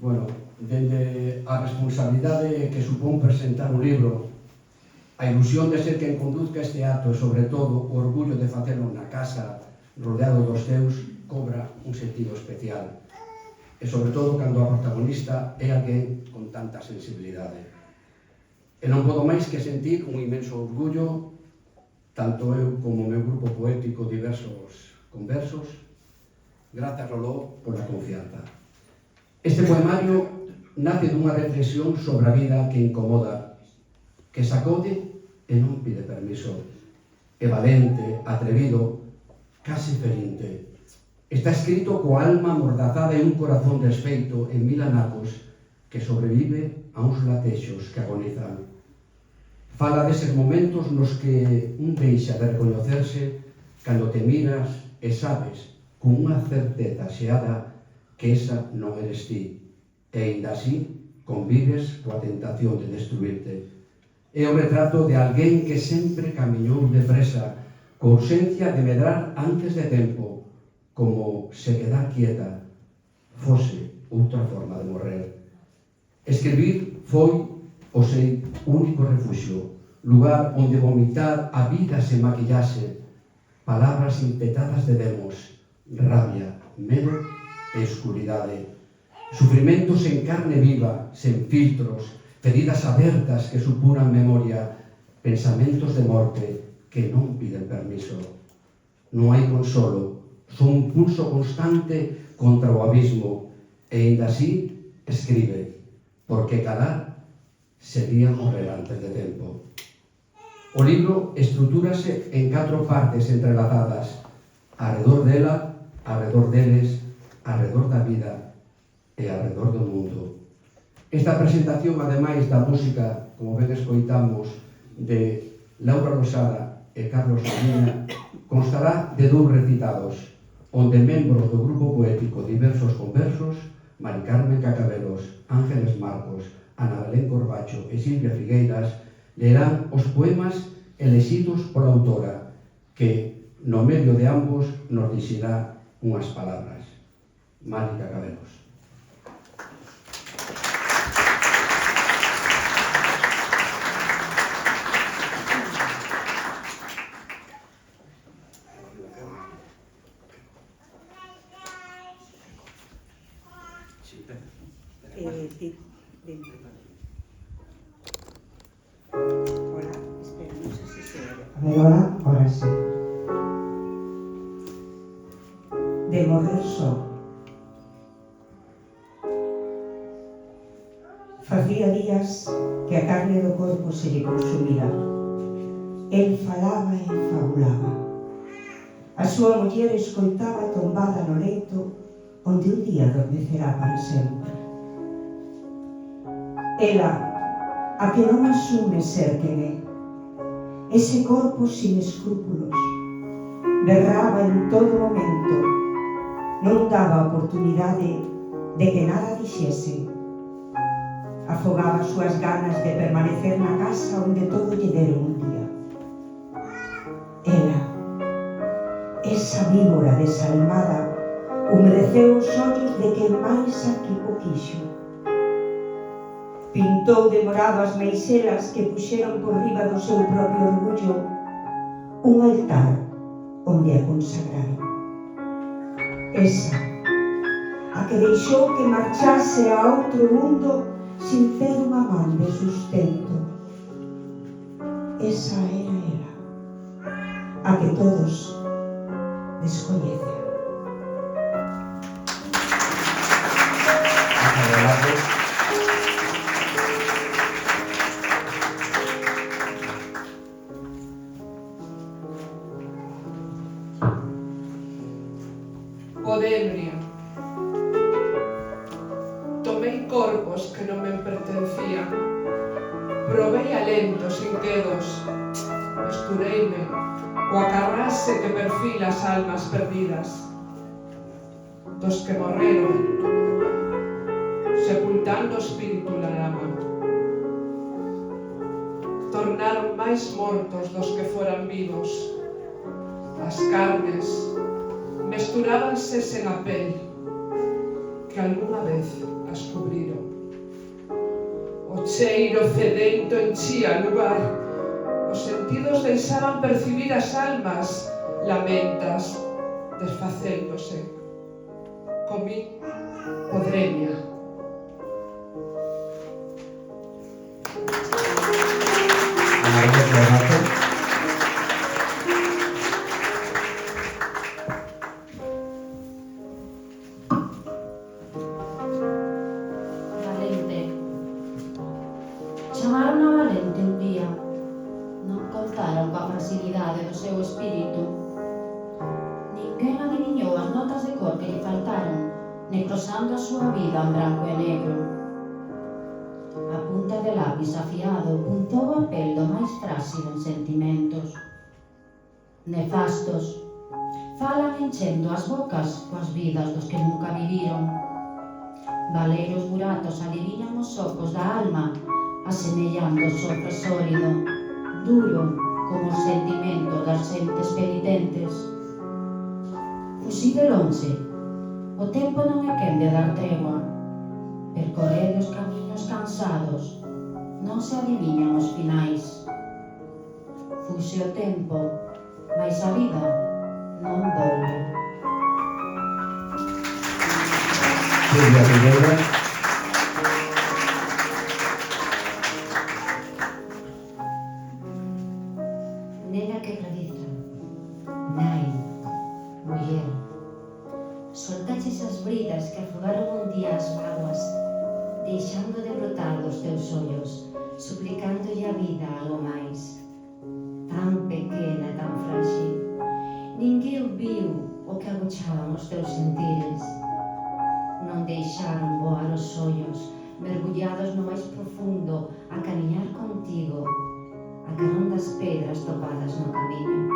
Bueno, dende a responsabilidade que supón presentar un libro, a ilusión de ser quen conduzca este acto e, sobre todo, o orgullo de facelo na casa, rodeado dos teus, cobra un sentido especial. E, sobre todo, cando a protagonista é alguén con tanta sensibilidade. E non podo máis que sentir un inmenso orgullo, tanto eu como o meu grupo poético Diversos Conversos, grazas, Lolo, pola confianza. Este poemario nace dunha reflexión sobre a vida que incomoda, que sacode e non pide permiso. É valente, atrevido, case ferinte. Está escrito coa alma amordazada e un corazón desfeito en mil anacos que sobrevive a uns latexos que agonizan. Fala deses momentos nos que un deixa de recoñecerse cando te miras e sabes con unha certeza xeada que esa non eres ti, e ainda así convives coa tentación de destruirte. É o retrato de alguén que sempre camiñou depresa, co urxencia de medrar antes de tempo, como se quedar quieta fose outra forma de morrer. Escribir foi, o sei, único refuxio, lugar onde vomitar a vida se maquillase, palabras impetadas de demos, rabia, medo e escuridade. Sufrimentos en carne viva, sen filtros, feridas abertas que supuran memoria, pensamentos de morte que non piden permiso. Non hai consolo, son un pulso constante contra o abismo, e ainda así escribe, porque calar sería morrer antes de tempo. O libro estrutúrase en 4 partes entrelazadas, arredor dela, arredor deles, arredor da vida e arredor do mundo. Esta presentación, ademais da música, como ben escoitamos, de Laura Rosada e Carlos Molina, constará de 2 recitados, onde membros do grupo poético Diversos Conversos, Mari Carmen Cacabelos, Ángeles Marcos, Ana Belén Corbacho e Silvia Figueiras, lerán os poemas elexidos pola autora, que no medio de ambos nos dixirá unhas palabras. Mari Cacabelos. Hola, espera, no sé si se oye. A ver, ahora sí. De morrer só. Facía días que a carne do corpo se lle consumira. El falaba e fabulaba. A súa muller escoitaba tombada no leito onde un día adormecerá para sempre. Ela, a que non asume ser quen é, ese corpo sin escrúpulos, berraba en todo momento, non daba oportunidade de que nada dixese, afogaba as súas ganas de permanecer na casa onde todo lle deron un día. Ela, esa víbora desalmada, humedeceu os ollos de quen máis aquí o quixo. Pintou de morado as meixelas que puxeron por riba do seu propio orgullo un altar onde a consagraron. Esa, a que deixou que marchase a outro mundo sin ter unha man de sustento. Esa era ela, a que todos descoñecen. O de ebria. Tomei corpos que non me pertencían. Provei alentos inquedos. Mestureime coa carrase que perfila as almas perdidas. Dos que morreron, sepultando o espírito na lama. Tornaron máis mortos dos que foran vivos. As carnes mesturábanse sen a pel, que algunha vez as cubriron. O cheiro fedento enchía o lugar, os sentidos deixaban percibir as almas lamentas desfacéndose. Comín podreña. Valente. Chamaron a Valente un día. Non contaron coa fragilidade do seu espírito. Ninguén adiviñou as notas de cor que lle faltaron, necrosando a súa vida en branco e negro. A punta de lápis afiado puntou a pel do máis frágil en sentimentos. Nefastos, falan enchendo as bocas coas vidas dos que nunca viviron. Valeiros buratos adiviñan os ocos da alma, asemellando o sopro sólido, duro como os sentimentos das xentes penitentes. Fuxide lonxe, o tempo non é quen de dar tregua. Percorrede os camiños cansados, non se adiviñan os finais. Fuxe o tempo, mais a vida non volve. Silvia Figueira. Nena quebradiza, nai, muller, soltaches as bridas que afogaron un día as vaguas, deixando de brotar dos teus ollos, suplicándolle a vida algo máis. Tan pequena, tan frágil, ninguén viu o que agochaban os teus sentires. Non deixaron voar os ollos, mergullados no máis profundo, a camiñar contigo, a carón das pedras topadas no camiño.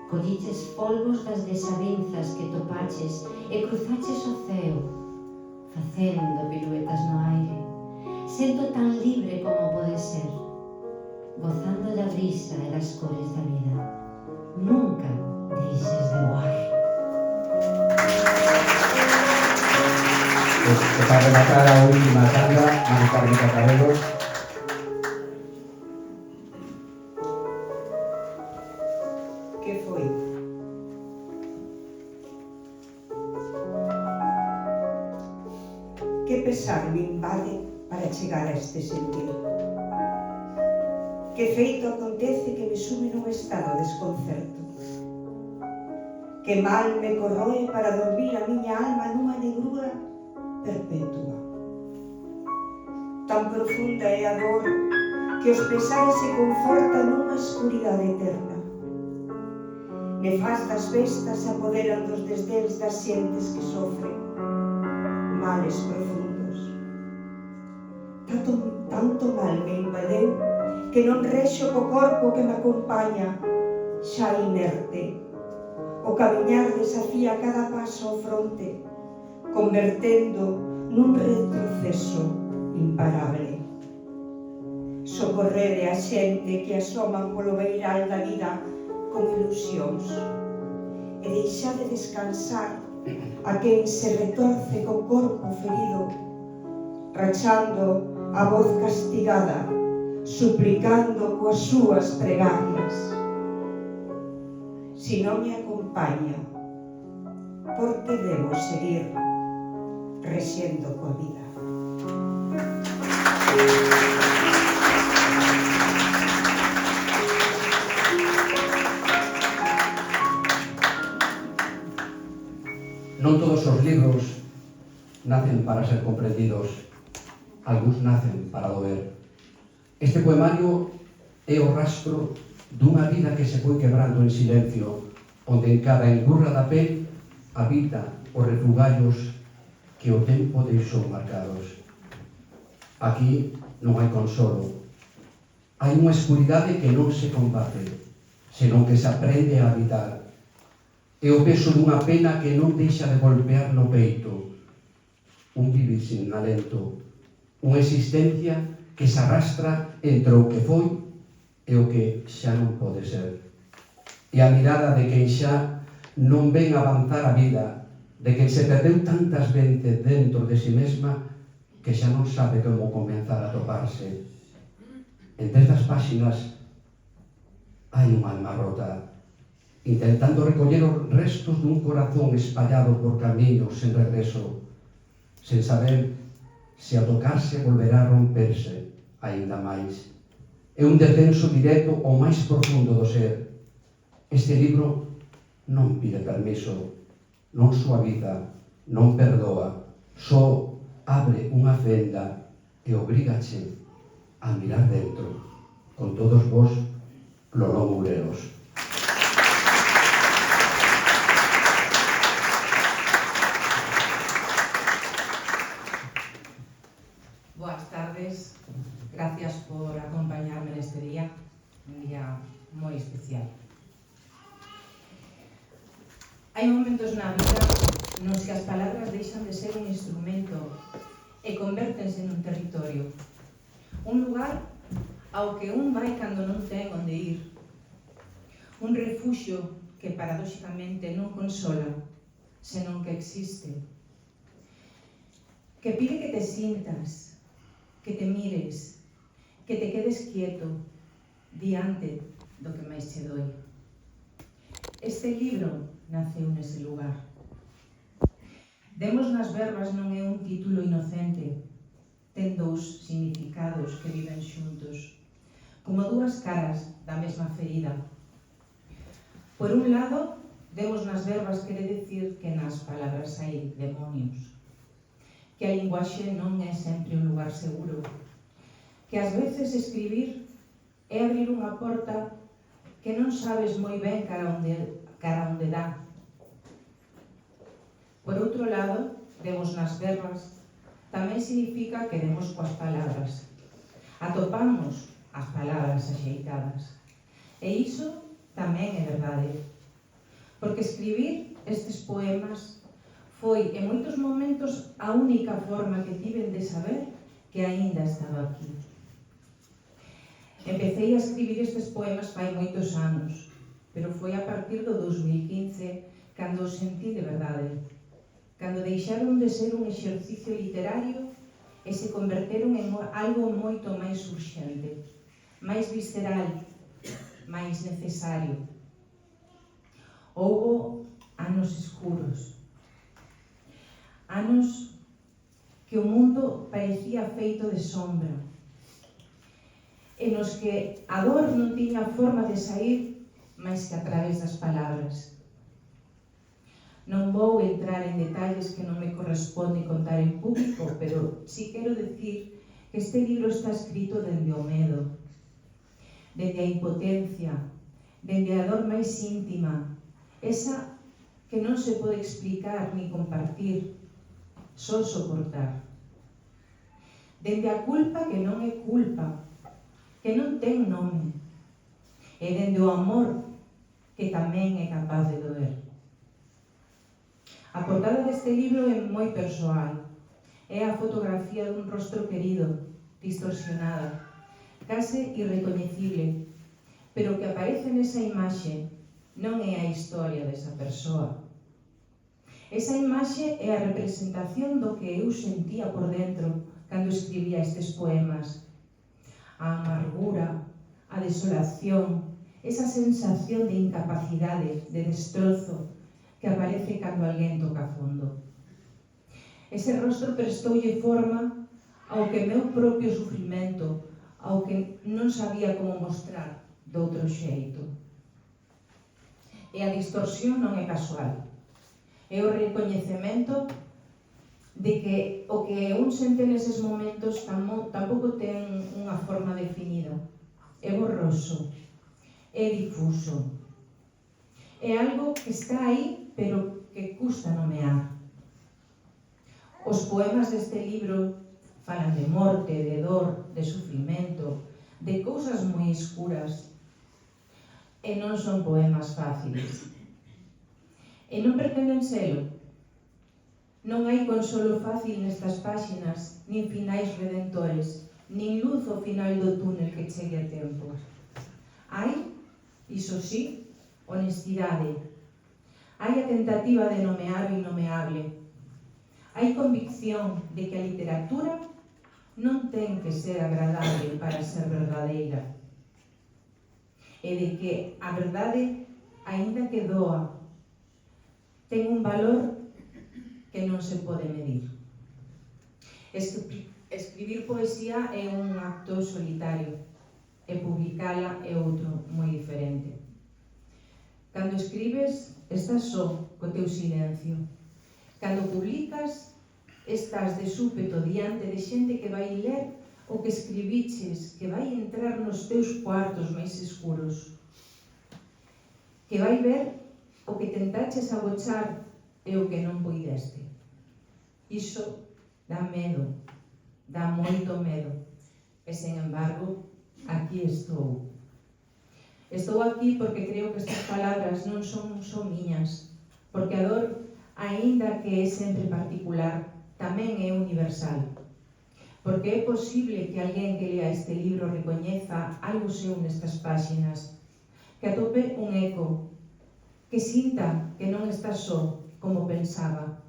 Colliches polvos das desavinzas que topaches e cruzaches o ceo, facendo piruetas no aire, sendo tan libre como pode ser, gozando da brisa e das cores da vida. Nunca deixes de voar. Que para rematar a última tanda, Mari Carmen Cacabelos. Que foi? Que pesar me invade para chegar a este sentir? Que feito acontece que me sube nun estado de desconcerto? Que mal me corroe para dormir a miña alma nunha negrura perpetua? Tan profunda é a dor que os pesares se confortan nunha escuridade eterna. Nefastas bestas apoderan dos desdéns das xentes que sofren males profundos. Tanto mal me invadeu que non rexo co corpo que me acompaña, xa inerte. O camiñar desafía cada paso ao fronte, convertendo nun retroceso imparable. Socorrede a xente que asoman polo beiral da vida con ilusións e deixade descansar a quen se retorce co corpo ferido, rachando a voz castigada, suplicando coas súas pregarias. Si non me acompaña, por que debo seguir rexendo coa vida? Non todos os libros nacen para ser comprendidos, algúns nacen para doer. Este poemario é o rastro dunha vida que se foi quebrando en silencio, onde en cada engurra da pel habita os refugallos que o tempo deixou marcados. Aquí non hai consolo. Hai unha escuridade que non se combate, senón que se aprende a habitar. É o peso dunha pena que non deixa de golpear no peito. Un vivir sin alento, unha existencia que se arrastra entre o que foi e o que xa non pode ser. E a mirada de quen xa non ven avanzar a vida de quen se perdeu tantas veces dentro de si mesma que xa non sabe como comenzar a toparse. Entre estas páxinas hai unha alma rota, intentando recoller os restos dun corazón espallado por camiños sen regreso, sen saber se a tocarse volverá a romperse aínda máis. É un descenso directo ao máis profundo do ser. Este libro non pide permiso, non suaviza, non perdoa, só abre unha fenda e obrígache a mirar dentro, con todos vos, Loló Moureros. Boas tardes, gracias por acompañarme neste día, un día moi especial. Hai momentos na vida nos que as palabras deixan de ser un instrumento e convértense nun territorio, un lugar ao que un vai cando non ten onde ir, un refuxio que paradóxicamente non consola, senón que existe, que pide que te sintas, que te mires, que te quedes quieto diante do que máis che doi. Este libro naceu nese lugar. Demos nas verbas non é un título inocente, ten dous significados que viven xuntos, como dúas caras da mesma ferida. Por un lado, demos nas verbas quere dicir que nas palabras hai demonios, que a linguaxe non é sempre un lugar seguro, que ás veces escribir é abrir unha porta que non sabes moi ben cara onde dá. Por outro lado, demos nas verbas tamén significa que demos coas palabras. Atopamos as palabras axeitadas. E iso tamén é verdade. Porque escribir estes poemas foi, en moitos momentos, a única forma que tiven de saber que aínda estaba aquí. Empecei a escribir estes poemas fai moitos anos, pero foi a partir do 2015 cando os sentí de verdade, cando deixaron de ser un exercicio literario e se converteron en algo moito máis urxente, máis visceral, máis necesario. Houbo anos escuros, anos que o mundo parecía feito de sombra, e nos que a dor non tiña forma de sair máis que a través das palabras. Non vou entrar en detalles que non me corresponde contar en público, pero sí quero decir que este libro está escrito dende o medo, dende a impotencia, dende a dor máis íntima, esa que non se pode explicar ni compartir, só soportar. Dende a culpa que non é culpa, que non ten nome, e dende o amor que tamén é capaz de doer. A portada deste libro é moi persoal. É a fotografía dun rostro querido, distorsionada, case irrecoñecible, pero que aparece nesa imaxe non é a historia desa persoa. Esa imaxe é a representación do que eu sentía por dentro cando escribía estes poemas. A amargura, a desolación, esa sensación de incapacidade, de destrozo, que aparece cando alguén toca fondo. Ese rostro prestoulle forma ao que meu propio sufrimento, ao que non sabía como mostrar doutro xeito. E a distorsión non é casual. É o recoñecemento de que o que un sente neses momentos tampouco ten unha forma definida. É borroso, é difuso. É algo que está aí, pero que custa nomear. Os poemas deste libro falan de morte, de dor, de sufrimento, de cousas moi escuras. E non son poemas fáciles. E non pretenden selo. Non hai consolo fácil nestas páxinas, nin finais redentores, nin luz ao final do túnel que chegue a tempo. Hai, iso sí, honestidade. Hai a tentativa de nomear o innomeable. Hai convicción de que a literatura non ten que ser agradable para ser verdadeira. E de que a verdade, aínda que doa, ten un valor que non se pode medir. Escribir poesía é un acto solitario e publicala é outro moi diferente. Cando escribes, estás só co teu silencio. Cando publicas, estás de súpeto diante de xente que vai ler o que escribiches, que vai entrar nos teus cuartos máis escuros, que vai ver o que tentaches agochar e o que non puideste. Iso dá medo, dá moito medo. E, sen embargo, aquí estou. Estou aquí porque creo que estas palabras non son só miñas, porque a dor, aínda que é sempre particular, tamén é universal. Porque é posible que alguén que lea este libro recoñeza algo seu nestas páxinas, que atope un eco, que sinta que non está só como pensaba.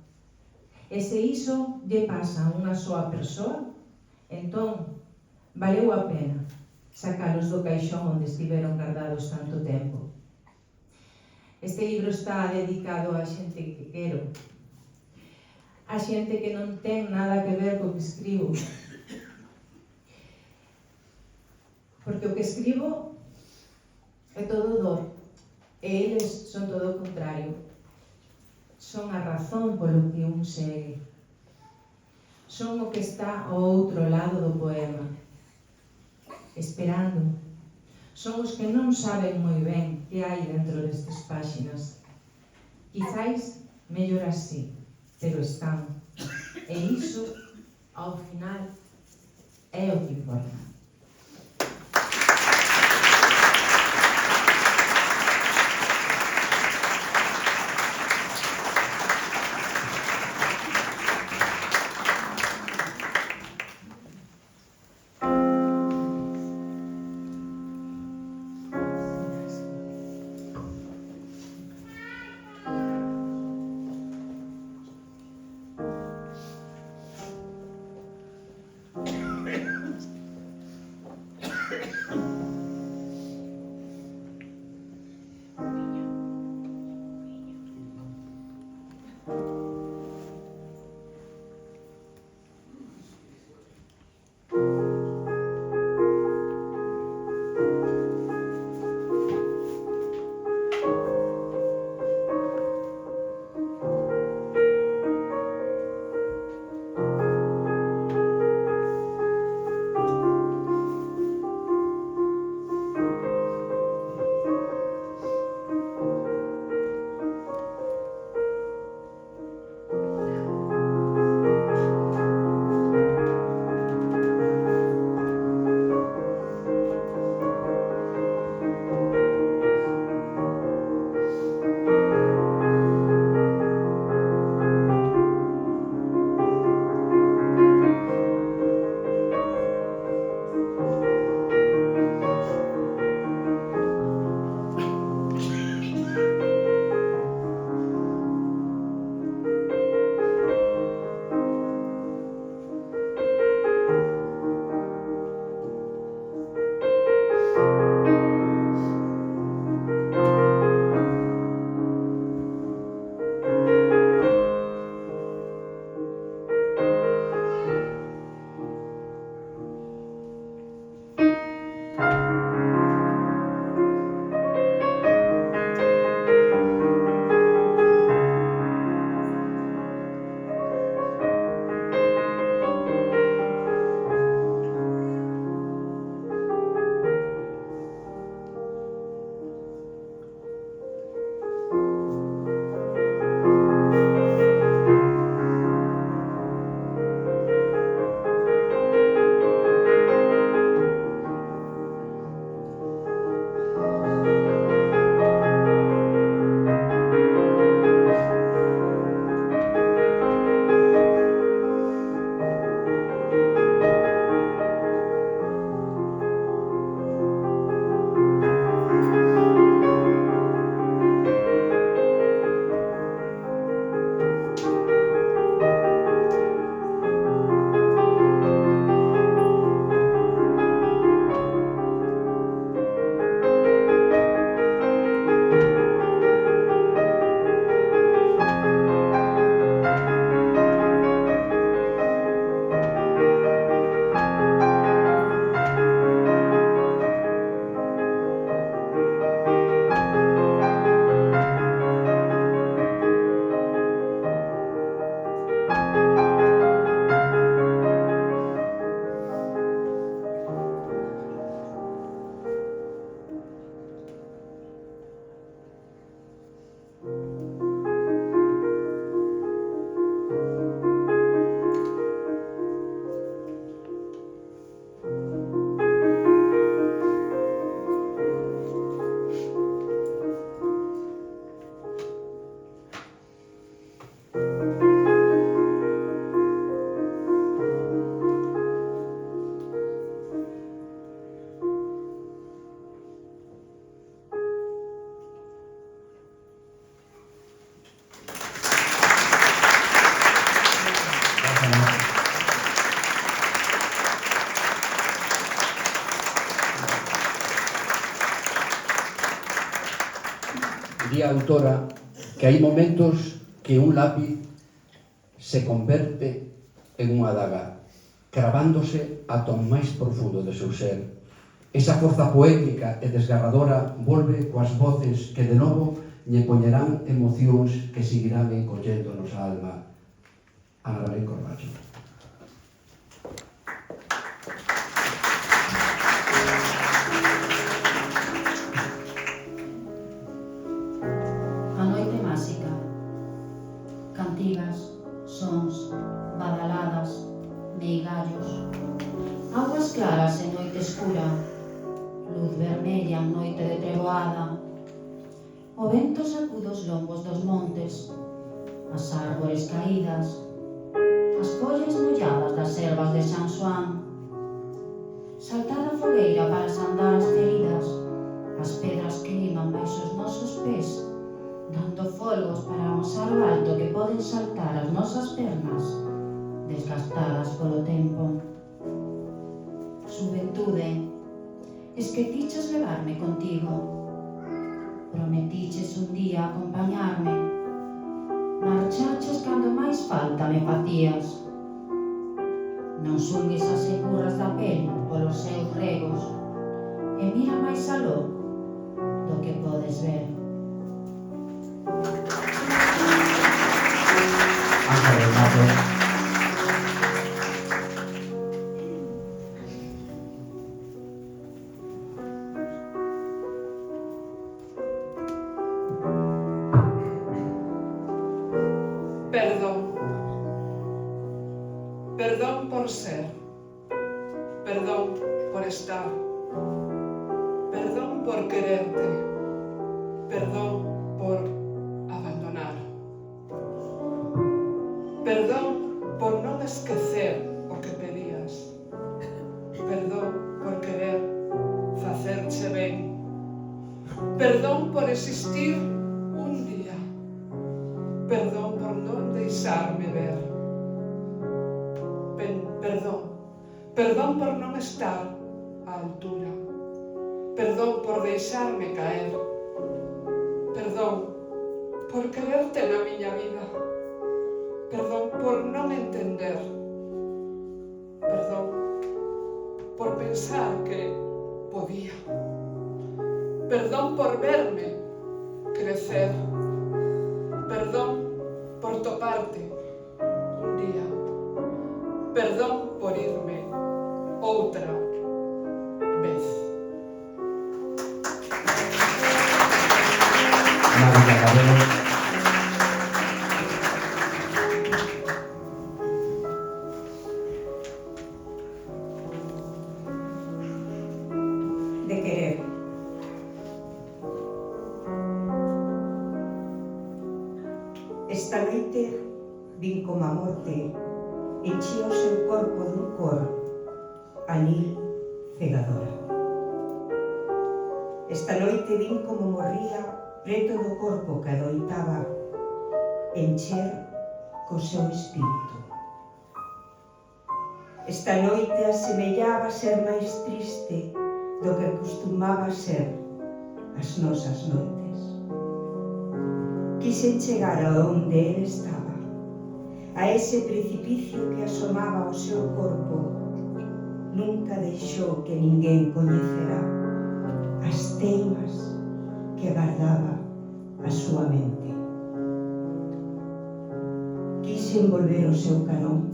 E se iso lle pasa a unha soa persoa, entón valeu a pena sacalos do caixón onde estiveron guardados tanto tempo. Este libro está dedicado a xente que quero, a xente que non ten nada que ver co que escribo. Porque o que escribo é todo dor, e eles son todo o contrario. Son a razón polo que un segue. Son o que está ao outro lado do poema, esperando. Son os que non saben moi ben que hai dentro destas páxinas. Quizáis mellor así, pero están. E iso, ao final, é o que importa. Dicía a autora que hai momentos que un lápiz se converte en unha daga, cravándose ata o máis profundo do seu ser. Esa forza poética e desgarradora volve coas voces que de novo lle poñerán emocións que seguirán encollendo nos alma. Ana Belén Corbacho. A noite máxica. Cantigas, sons, badaladas, meigallos. Augas claras en noite escura, luz vermella en noite de treboada. O vento sacude os lombos dos montes, as árbores caídas, as follas molladas das ervas de San Xoán. Saltar a fogueira para sandar as feridas, as pedras que liman baixo os nosos pés, dando folgos para amosar o alto que poden saltar as nosas pernas, desgastadas polo tempo. Xuventude, esqueciches levarme contigo. Prometiches un día acompañarme. Marchaches cando máis falta me facías. Non sungues as securras da pel polos seus regos e mira máis aló do que podes ver. Ángel Mato. Perdón por ser, perdón por estar, perdón por quererte, perdón por abandonar, perdón por non esquecer o que pedías, perdón por querer facerche ben, perdón por existir un día, perdón por non deixarme ver. Perdón por non estar á altura. Perdón por deixarme caer. Perdón por quererte na miña vida. Perdón por non entender. Perdón por pensar que podía. Perdón por verme crecer. Perdón por toparte un día. Perdón por irme outra vez. María Cabello. De querer. Esta noite vin como a morte enchía o seu corpo dun cor anil cegadora. Esta noite vin como morría preto do corpo que adoitaba encher co seu espírito. Esta noite asemellaba ser máis triste do que acostumaba ser as nosas noites. Quixen chegar a onde ele estaba, a ese precipicio que asomaba ao seu corpo. Nunca deixou que ninguén coñecera as teimas que guardaba a súa mente. Quixen volver ao seu carón.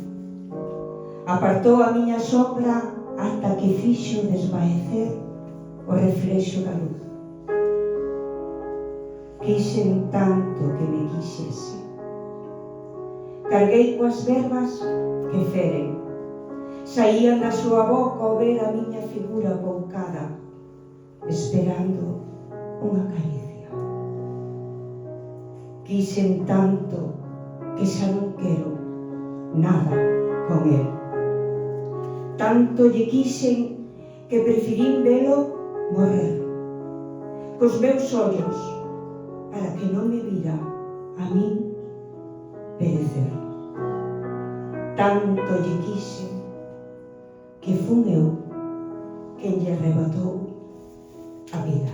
Apartou a miña sombra ata que fixo desvaecer o reflexo da luz. Quixen tanto que me quixese. Carguei coas verbas que feren. Saían da súa boca ao ver a miña figura poucada, esperando unha caricia. Quixen tanto que xa non quero nada con el. Tanto lle quixen que preferín velo morrer, cos meus ollos, para que non me vira a min perecer. Tanto lle quixen que fun eu quen lle arrebatou a vida.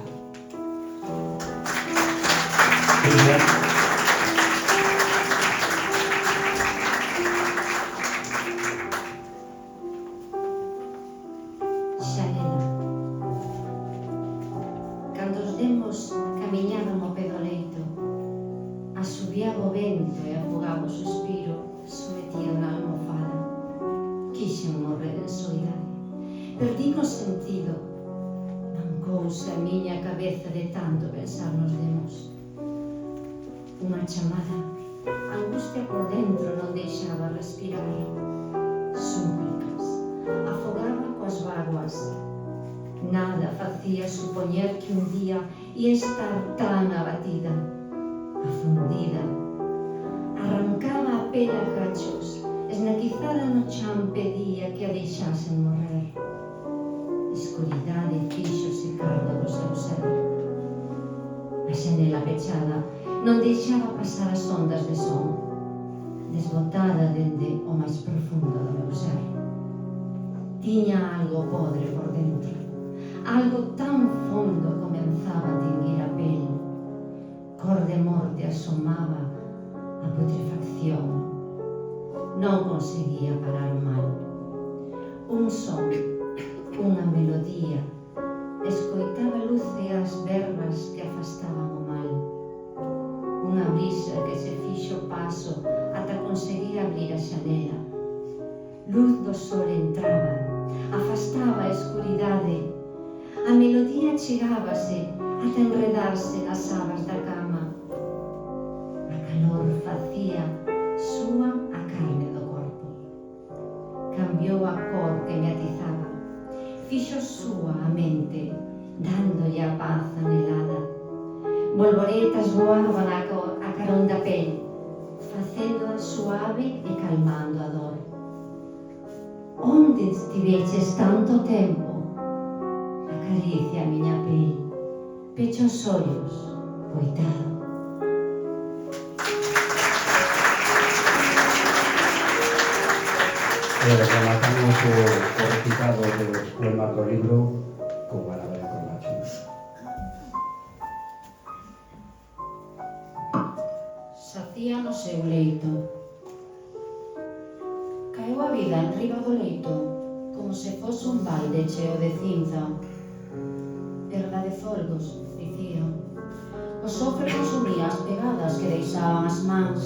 quixen morrer en soidade. Perdín o sentido. Mancouse a miña cabeza de tanto pensar nos demos. Unha chamada, angustia por dentro non deixaba respirar. Súplicas, afogaba coas vaguas. Nada facía supoñer que un día ia estar tan abatida, afundida. Arrancaba a pele a cachos, esnaquizada no chan pedía que a deixasen morrer. Escuridade fíxose cargo do seu ser. A xanela pechada non deixaba pasar as ondas de son, desbotada dende o máis profundo do meu ser. Tiña algo podre por dentro, algo tan fondo comenzaba a tinguir a pele. Cor de morte asomaba a putrefacción. Non conseguía parar o mal. Un son, unha melodía, escoitaba luce as verbas que afastaban o mal. Unha brisa que se fixo paso ata conseguir abrir a xanela. Luz do sol entraba, afastaba a escuridade. A melodía chegábase ata enredarse nas sabas da cama. A calor facía súa a carne do corpo. Cambiou a cor que me atizaba. Fixo súa a mente, dándolle a paz anhelada. Volvoretas voaban a carón da pel, facéndoa suave e calmando a dor. Onde estiveches tanto tempo? Acaricia a miña pel, pecho os ollos, coitado. Rematamos o recitado dos poemas do libro con Bárbara Corbacho. Xacía no seu leito. Caeu a vida en riba do leito, como se fose un balde cheo de cinza. Perda de folgos, dicía. O sofre consumía as pegadas que deixaban as mans.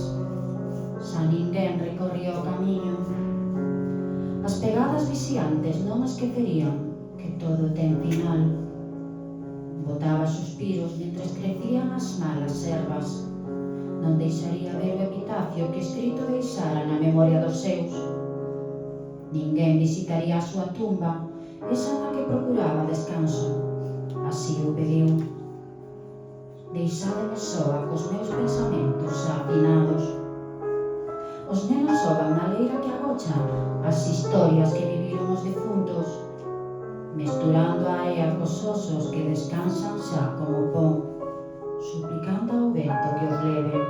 Xa ninguén recorría o camiño. As pegadas vixiantes non esquecerían que todo ten final. Botaba suspiros mentres crecían as malas ervas. Non deixaría ver o epitafio que escrito deixara na memoria dos seus. Ninguén visitaría a súa tumba, esa na que procuraba descanso. Así o pediu. Deixádeme soa cos meus pensamentos xa afinados. Os nenos xogan na leira que agocha as historias que viviron os defuntos, mesturando a ea cos osos que descansan xa como pó, suplicando ao vento que os leve.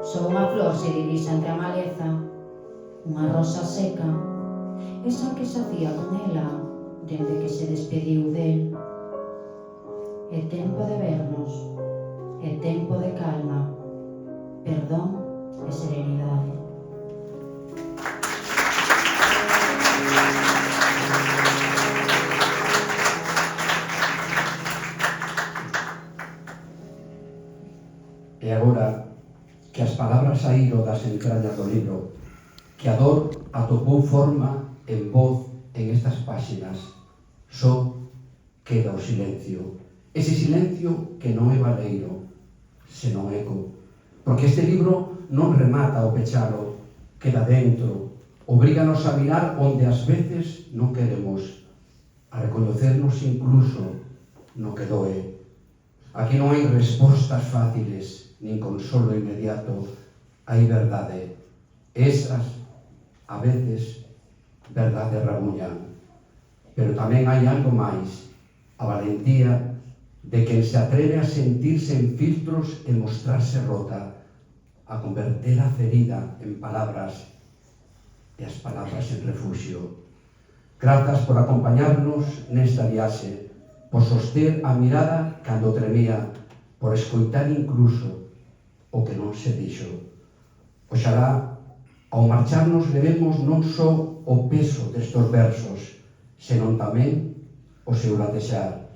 Só unha flor se divisa entre a maleza, unha rosa seca, esa que xacía con ela dende que se despediu del. É tempo de vernos, é tempo de calma, perdón e serenidade. E agora que as palabras saíron das entrañas do libro, que a dor atopou forma en voz en estas páxinas, só queda o silencio. Ese silencio que non é baleiro, senón eco. Porque este libro non remata ao pechalo, queda dentro, obríganos a mirar onde ás veces non queremos, a recoñecernos incluso no que doe. Aquí non hai respostas fáciles, nin consolo inmediato, hai verdade. Esas, a veces, verdade rabuñan. Pero tamén hai algo máis, a valentía de quen se atreve a sentirse en filtros e mostrarse rota, a converter a ferida en palabras e as palabras en refuxio. Grazas por acompañarnos nesta viaxe, por soster a mirada cando tremía, por escoitar incluso o que non se dixo. Oxalá, ao marcharnos, levemos non só o peso destos versos, senón tamén o seu latexar,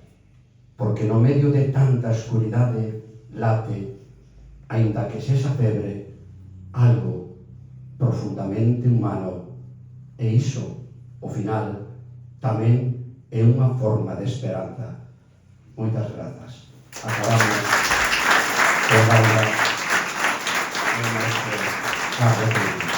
porque no medio de tanta escuridade late, aínda que sexa febre, algo profundamente humano E iso, ao final, tamén é unha forma de esperanza. Moitas grazas. Acabamos con Laura e o maestro Carlos Coutinho.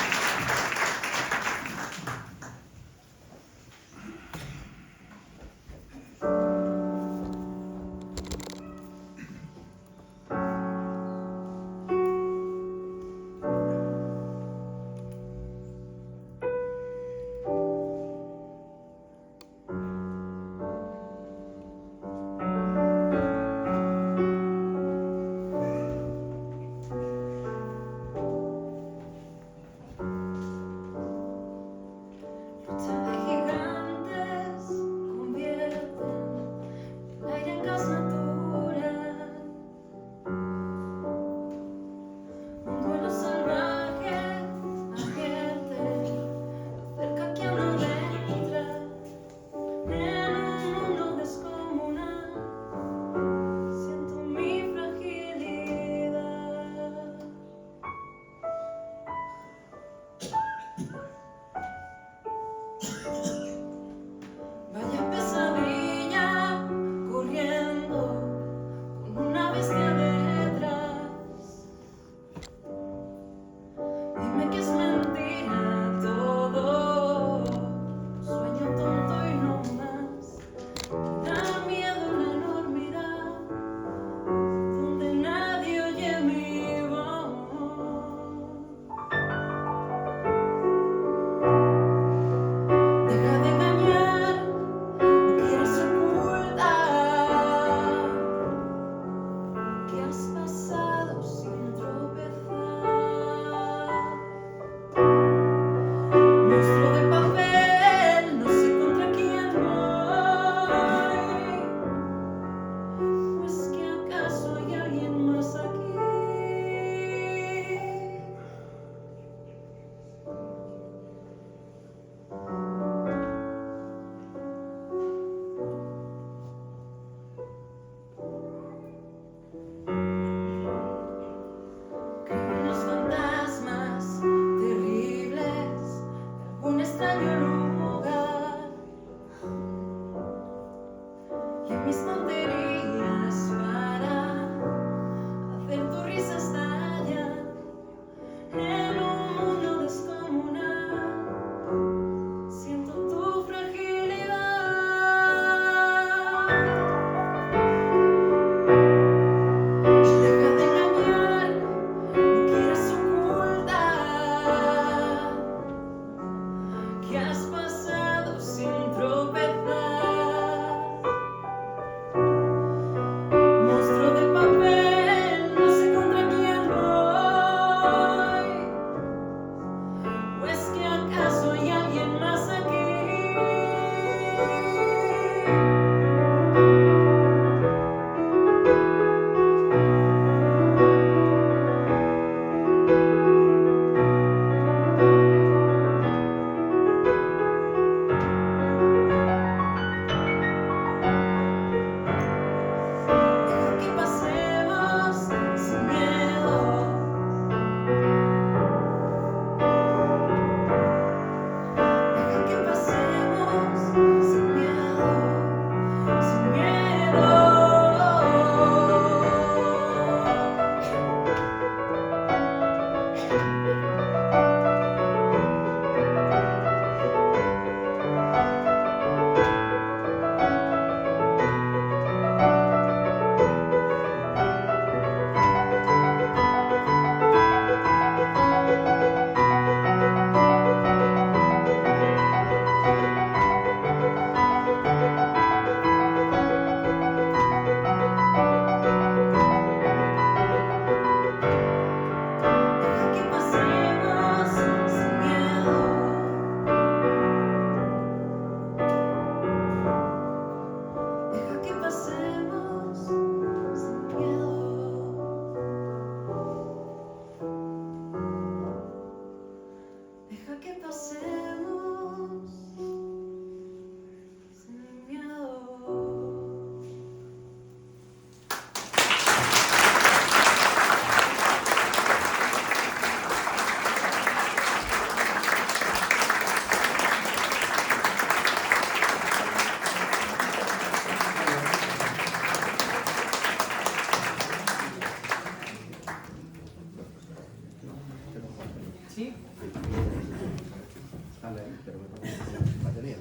Sale aí, pero me parece que ten batería.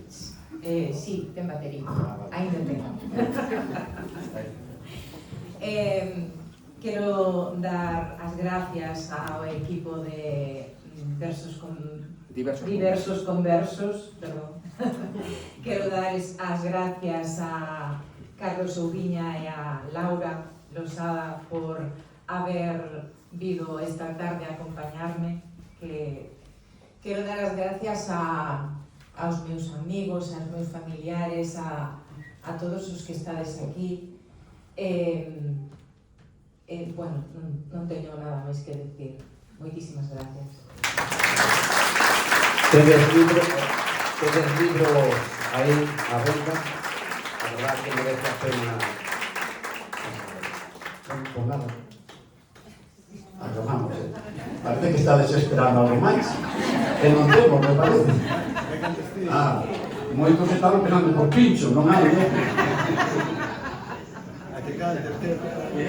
Sí, ten batería. Vale. Ainda ten. Aí. Quero dar as gracias ao equipo de diversos conversos, perdón. Quero dar as gracias a Carlos Oubiña e a Laura Losada por haber vido esta tarde a acompañarme. Quero dar as gracias aos meus amigos, aos meus familiares, a todos os que estades aquí. Bueno, non teño nada máis que decir. Moitísimas gracias. Tedes libro aí a venda. A verdade que merece a pena. Por nada. Acabamos. Parece que está desesperando algo máis. E non temos, me parece. Moitos estaban pensando por pincho, non hai, non?